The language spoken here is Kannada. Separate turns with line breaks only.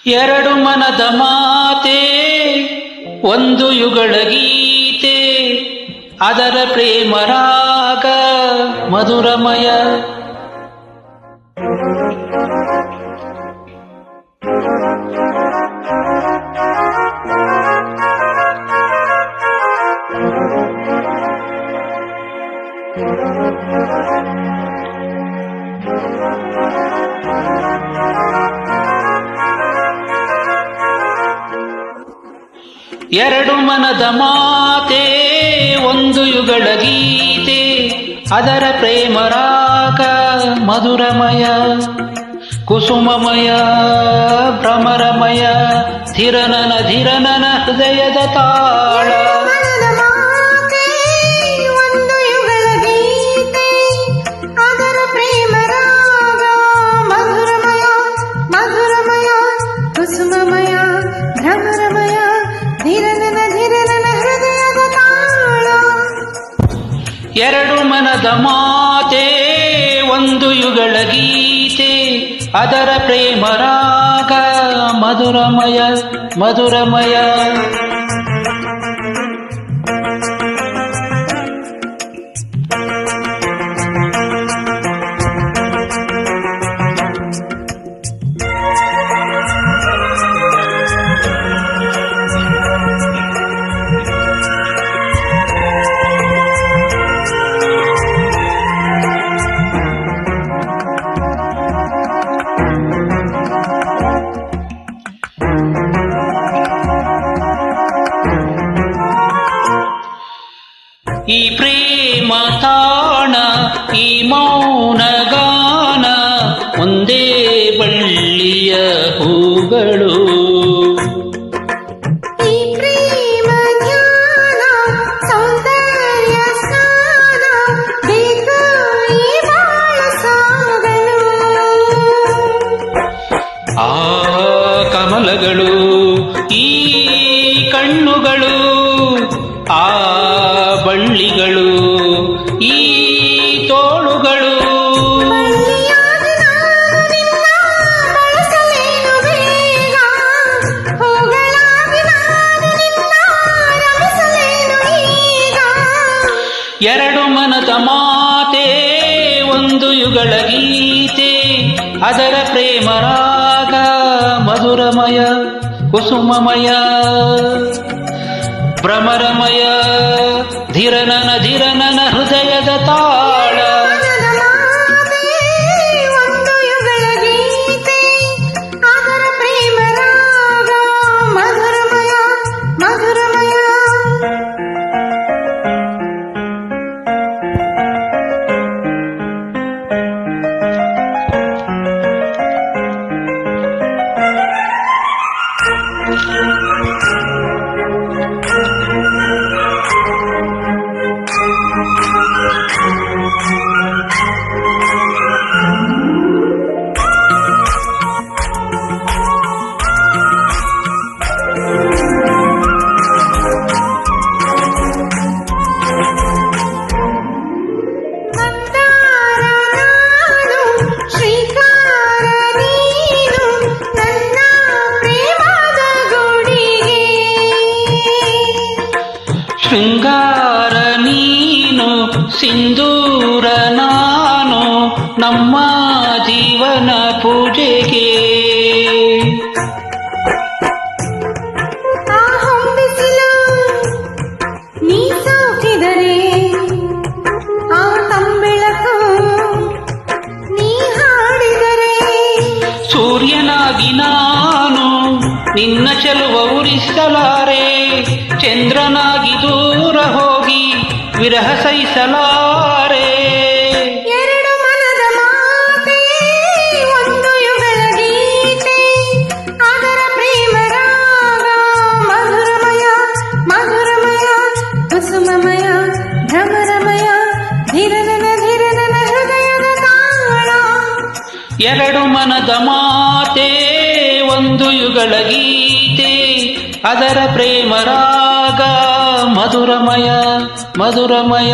ಎರಡು ಮನದ ಮಾತೆ ಒಂದು ಯುಗಳ ಗೀತೆ, ಅದರ ಪ್ರೇಮ ರಾಗ ಮಧುರಮಯ. ಎರಡು ಮನದ ಮಾತೆ ಒಂದು ಯುಗಳ ಗೀತೆ, ಅದರ ಪ್ರೇಮ ರಾಗ ಮಧುರಮಯ. ಕುಸುಮಮಯ ಭ್ರಮರಮಯ ಧಿರನನ ಧಿರನನ ಹೃದಯದ ತಾಳ. ಎರಡು ಮನದ ಮಾತೆ ಒಂದು ಯುಗಳ ಗೀತೆ, ಅದರ ಪ್ರೇಮ ರಾಗ ಮಧುರಮಯ ಮಧುರಮಯ. ಈ ಪ್ರೇಮ ತಾಣ ಈ ಮೌನ ಗಾನ ಒಂದೇ ಬಳ್ಳಿಯ ಹೂಗಳು.
ಈ ಪ್ರೇಮ ಜ್ಞಾನ ಸೌಂದರ್ಯ ಸ್ನಾನ ಬೇಕು ಈ ಬಾಳ ಸಾಗಲು.
ಆ ಕಮಲಗಳು ಈ ಕಣ್ಣುಗಳು, ಆ ಬಳ್ಳಿಗಳು ಈ ತೋಳುಗಳು. ಎರಡು ಮನದ ಮಾತೆ ಒಂದು ಯುಗಳ ಗೀತೆ, ಅದರ ಪ್ರೇಮ ರಾಗ ಮಧುರಮಯ ಕುಸುಮಮಯ ಭ್ರಮರಮಯ ಧಿರನನ ಧಿರನನ ಹೃದಯದ ತಾಳ. ಶೃಂಗಾರ ನೀನು ಸಿಂಧೂರ ನಾನು ನಮ್ಮ ಜೀವನ ಪೂಜೆಗೆ.
ಆ ಹೊಂಬಿಸಿಲು ನೀ ಸೋಕಿದರೆ ಆ ತಂಬೆಳಕು ನೀ ಹಾಡಿದರೆ.
ಸೂರ್ಯನಾಗಿ ನಾನು ನಿನ್ನ ಚೆಲುವ ಉರಿಸಲಾರೆ, ಚಂದ್ರನಾಗಿ ದೂರ ಹೋಗಿ ವಿರಹ ಸಹಿಸಲಾರೆ.
ಎರಡು ಮನದ ಮಾತೆ ಒಂದು ಯುಗಳ ಗೀತೆ, ಅದರ ಪ್ರೇಮ ರಾಗ ಮಧುರಮಯ ಮಧುರಮಯ ಕುಸುಮಮಯ ಭ್ರಮರಮಯ ಧಿರನನ ಧಿರನನ ಹೃದಯದ ತಾಳ.
ಎರಡು ಮನದ ಮಾತೆ ಒಂದು ಯುಗಳ ಗೀತೆ, ಅದರ ಪ್ರೇಮ ರಾಗ ಮಧುರಮಯ ಮಧುರಮಯ.